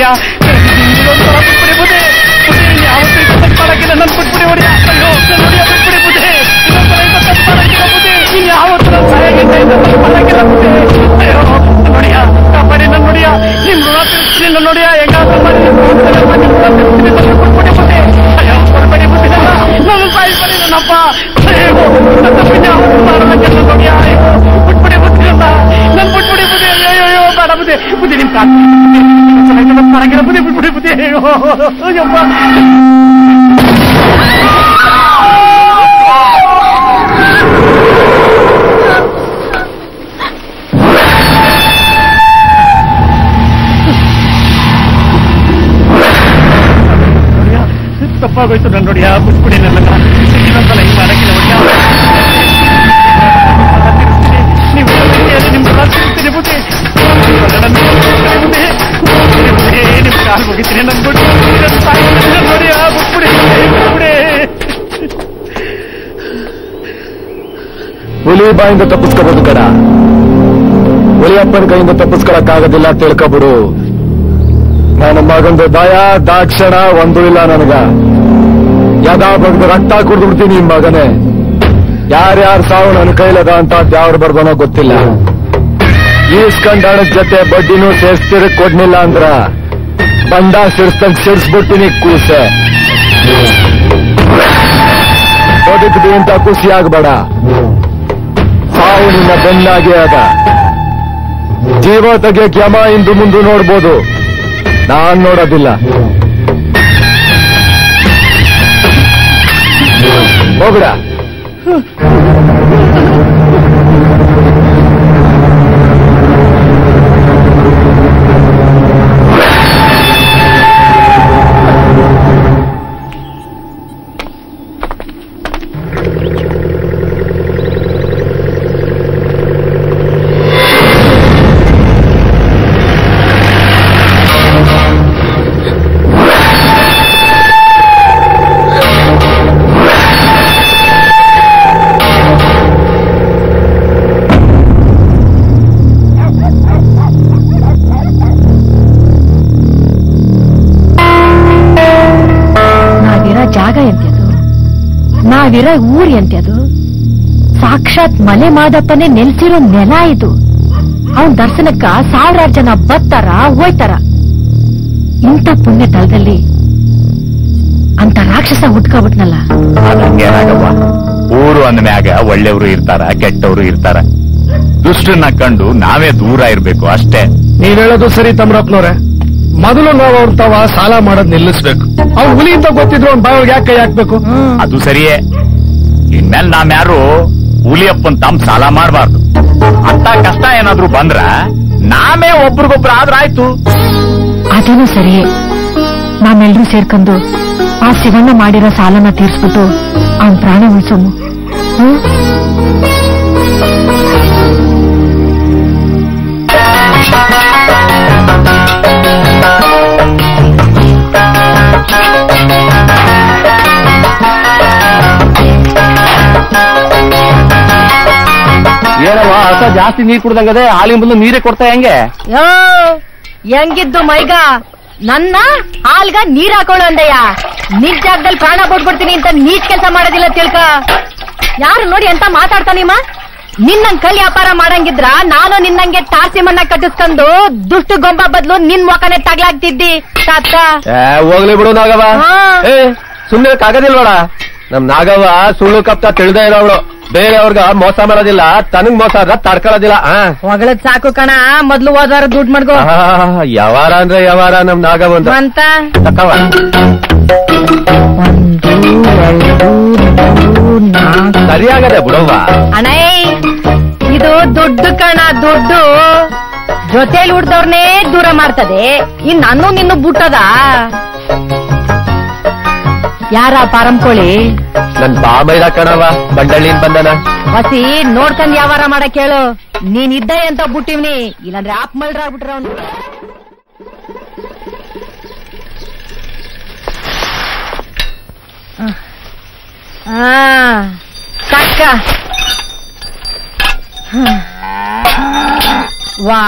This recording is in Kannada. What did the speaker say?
ನೋಡಿಯಾ ಬಿಟ್ಬಿಡಿ ಬುದ್ಧಿ ಯಾವತ್ತೂ ತಪ್ಪು ಮಾಡಕ್ಕಿಲ್ಲ ನನ್ ಬಿಟ್ಬಿಡಿ ಹೊಡಿಯ ಅಯ್ಯೋ ನೋಡಿಯ ಬಿಟ್ಬಿಡಿ ಬುದ್ಧಿ ತಪ್ಪು ಮಾಡಕ್ಕಿಲ್ಲ ಬುದ್ಧಿ ನೀನ್ ಯಾವತ್ತೂ ನನ್ನ ಸಹಾಯಕ್ಕಿಲ್ಲ ತಪ್ಪು ಮಾಡಕ್ಕಿಲ್ಲ ಬುದ್ಧಿ ಅಯ್ಯೋ ನೋಡಿಯ ಕಾಪಾಡಿ ನನ್ ನೋಡಿಯ ನಿಮ್ ಋಣ ತೀರಿಸ್ತೀನಿ ನನ್ ನೋಡಿಯ ಹೆಂಗಾದ್ರೂ ಮಾಡಿ ಬಿಟ್ಬಿಡಿ ಬುದ್ಧಿ ಅಯ್ಯೋ ಕೊಡ್ಬೇಡಿ ಬುದ್ಧಿ ನನ್ನ ಸಾಯಿಸ್ಬೇಡಿ ನನ್ನಪ್ಪ ಅಯ್ಯೋ ನನ್ನ ತಪ್ಪಿನ ಮಾಡಕ್ಕಿಲ್ಲ ನೋಡಿಯ ಬಿಟ್ಬಿಡಿ ಬುದ್ಧಿ ಅಲ್ಲ ನನ್ ಬಿಟ್ಬಿಡಿ ಬುದ್ಧಿ ಅಯ್ಯೋ ಬೇಡ ಬುದ್ಧಿ ಬುದ್ಧಿ ನಿಮ್ ಕಾಲ ಮಾಡಕ್ಕಿಲ್ಲ ಬುದ್ಧಿ ಬಿಟ್ಬಿಡಿ ಬುದ್ಧಿ ಅಯ್ಯೋ ಅಯ್ಯಪ್ಪ ತಪ್ಪಾಗೋಯ್ತು ನನ್ನ ನೋಡಿಯ ಬಿಟ್ಬಿಡಿ ನನ್ನ ಇನ್ನೊಂದ್ಸಲ ಹಿಂಗ್ ಮಾಡಕ್ಕಿಲ್ಲ ನೀವು ನಿಮ್ ತೀರಿಸ್ತೀನಿ ಬುದ್ಧಿ ನಿಮ್ ಕಾಲು ಹೋಗಿದ್ದೀನಿ ನನ್ ಬಿಟ್ಟು ನೋಡಿಯ ಬಿಟ್ಬಿಡಿ ಬಿಟ್ಬಿಡಿ ಹುಲಿ ಬಾಯಿಂದ ತಪ್ಪಿಸ್ಕೋಬಹುದು ಕಡ ಹುಲಿಯಪ್ಪನ ಕೈಯಿಂದ ತಪ್ಪಿಸ್ಕೊಳಕ್ಕಾಗೋದಿಲ್ಲ ತಿಳ್ಕೊಬಿಡು ನನ್ನ ಮಗಂದು ದಯ ದಾಕ್ಷಣ ಒಂದು ಇಲ್ಲ ನನಗ ಯದಾ ಬಗ್ದು ರಕ್ತ ಕುಡ್ದು ಬಿಡ್ತೀನಿ ನಿಮ್ ಮಗನೇ ಯಾರ್ಯಾರ ಸಾವು ನನ್ನ ಕೈಲದ ಅಂತ ಯಾವ್ರು ಬರ್ದನೋ ಗೊತ್ತಿಲ್ಲ ಈಸ್ಕೊಂಡ್ ಹಣದ ಜೊತೆ ಬಡ್ಡಿನೂ ಸೇರ್ಸ್ತಿರ ಕೊಡ್ನಿಲ್ಲ ಅಂದ್ರ ಬಂಡ ಸಿಡ್ಸ್ದಂಗ್ ಸಿಡ್ಸ್ಬಿಡ್ತೀನಿ ಕೂಸೆ ಬದುಕ್ದಿ ಅಂತ ಖುಷಿ ಆಗ್ಬೇಡ ಸಾವು ನಿನ್ನ ಬೆನ್ನಾಗೆ ಅದ ಜೀವ ತೆಗೆಯಕ್ ಯಮ ಇಂದು ಮುಂದೆ ನೋಡ್ಬೋದು ನಾನ್ ನೋಡೋದಿಲ್ಲ ಹೋಗ್ಬಿಡ ಜಾಗ ಎಂತ್ಯದು ನಾವಿರೋ ಊರಿ ಎಂತ್ಯದು ಸಾಕ್ಷಾತ್ ಮಲೆ ಮಾದಪ್ಪನೇ ನೆಲೆಸಿರೋ ನೆಲ ಇದು ಅವನ್ ದರ್ಶನಕ್ಕ ಸಾವಿರಾರು ಜನ ಬರ್ತಾರ ಹೋಯ್ತಾರ ಇಂಥ ಪುಣ್ಯ ತಲದಲ್ಲಿ ಅಂತ ರಾಕ್ಷಸ ಹುಟ್ಕೊಬಿಟ್ನಲ್ಲ ಅದಂಗೇನಾಗವ್ವ ಊರು ಅಂದ್ಮ್ಯಾಗ ಒಳ್ಳೆಯವರು ಇರ್ತಾರ ಕೆಟ್ಟವರು ಇರ್ತಾರ ದುಷ್ಟನ್ನ ಕಂಡು ನಾವೇ ದೂರ ಇರ್ಬೇಕು ಅಷ್ಟೇ ನೀವ್ ಹೇಳೋದು ಸರಿ ತಮ್ರಪ್ಪನವ್ರೆ ಮೊದಲು ನಾವು ಅವ್ರ ತಾವ ಸಾಲ ಮಾಡೋದ್ ನಿಲ್ಲಿಸ್ಬೇಕು ಅವ್ರು ಹುಲಿ ಅಂತ ಗೊತ್ತಿದ್ರು ಅವ್ನ ಬಾಯಿಗೆ ಯಾಕೆ ಕೈ ಹಾಕ್ಬೇಕು ಅದು ಸರಿಯೇ ಇನ್ಮೇಲೆ ನಾವ್ಯಾರು ಹುಲಿಯಪ್ಪನ್ ತಮ್ಮ ಸಾಲ ಮಾಡಬಾರ್ದು ಅಂತ ಕಷ್ಟ ಏನಾದ್ರು ಬಂದ್ರ ನಾವೇ ಒಬ್ರಿಗೊಬ್ರು ಆದ್ರಾಯ್ತು ಅದೇನೂ ಸರಿಯೇ ನಾವೆಲ್ಲರೂ ಸೇರ್ಕೊಂಡು ಆ ಶಿವಣ್ಣ ಮಾಡಿರೋ ಸಾಲನ ತೀರ್ಸ್ಬಿಟ್ಟು ಅವನ್ ಪ್ರಾಣ ಉಳಿಸೋನು ಏನವ ಹಸ ಜಾಸ್ತಿ ನೀರ್ ಕುಡ್ದಂಗದೆ ಹಾಲಿನ ಬದಲು ನೀರೇ ಕೊಡ್ತಾ ಹೆಂಗೆ ಹೆಂಗಿದ್ದು ಮೈಗ ನನ್ನ ಹಾಲ್ಗ ನೀರ್ ಹಾಕೊಳ್ಳೋ ಅಂದಯ್ಯ ನಿಜ್ ಜಾಗದಲ್ಲಿ ಪ್ರಾಣ ಕೊಟ್ಬಿಡ್ತೀನಿ ಅಂತ ನೀಚ್ ಕೆಲಸ ಮಾಡೋದಿಲ್ಲ ತಿಳ್ಕ ಯಾರು ನೋಡಿ ಅಂತ ಮಾತಾಡ್ತಾನಿಮ್ಮ ನಿನ್ನಂಗ್ ಕಲ್ ವ್ಯಾಪಾರ ಮಾಡಂಗಿದ್ರ ನಾನು ನಿನ್ನಂಗೆ ಟಾರ್ಸಿ ಮಣ್ಣ ಕಟ್ಟಿಸ್ಕೊಂಡು ದುಷ್ಟು ಗೊಂಬ ಬದ್ಲು ನಿನ್ ಮೊಕನೆ ತಗ್ಲಾಗ್ತಿದ್ದಿ ತಾತ ಹೋಗ್ಲಿ ಬಿಡು ನಾಗವ ಸುಮ್ನೆ ಆಗೋದಿಲ್ವಡ ನಮ್ ನಾಗವ್ವ ಸುಳ್ಳು ಕಪ್ತ ತಿಳಿದೇ ಇರೋವಳು ಬೇರೆಯವ್ರಗ ಮೋಸ ಮಾಡೋದಿಲ್ಲ ತನಗ್ ಮೋಸ ಆದ್ರ ತಡ್ಕೊಳ್ಳೋದಿಲ್ಲ ಹೊಗಳದ್ ಸಾಕು ಕಣ ಮೊದ್ಲು ಹೋದಾರ ದುಡ್ಡು ಮಾಡ್ಕೋ ಯಾವಾರ ಅಂದ್ರೆ ಯಾವಾರ ನಮ್ ನಾಗವ ಅಂತ ತಕ್ಕವ 1 2 3 4 ಸರಿಯಾಗದೆ ಬಿಡವ್ವ ಅಣೈ ಇದು ದುಡ್ಡು ಕಣ ದುಡ್ಡು ಜೊತೆಲಿ ಹುಡ್ದವ್ರನ್ನೇ ದೂರ ಮಾಡ್ತದೆ ಇನ್ ನಾನು ನಿನ್ನು ಬುಟ್ಟದ ಯಾರ ಪಾರಂಕೋಳಿ ನನ್ ಬಾಮೈದ ಕಣವ ಬಂಡಳ್ಳಿನ್ ಬಂದನ ವಸಿ ನೋಡ್ಕೊಂಡ್ ಯಾವಾರ ಮಾಡಕ್ ಹೇಳು ನೀನ್ ಇದ್ದ ಅಂತ ಬುಟ್ಟಿವ್ನಿ ಇಲ್ಲಾಂದ್ರೆ ಆಪ್ ಮಲ್ರ ಆಗ್ಬಿಟ್ರ ಅವ್ನು ಸಾಕ ವಾ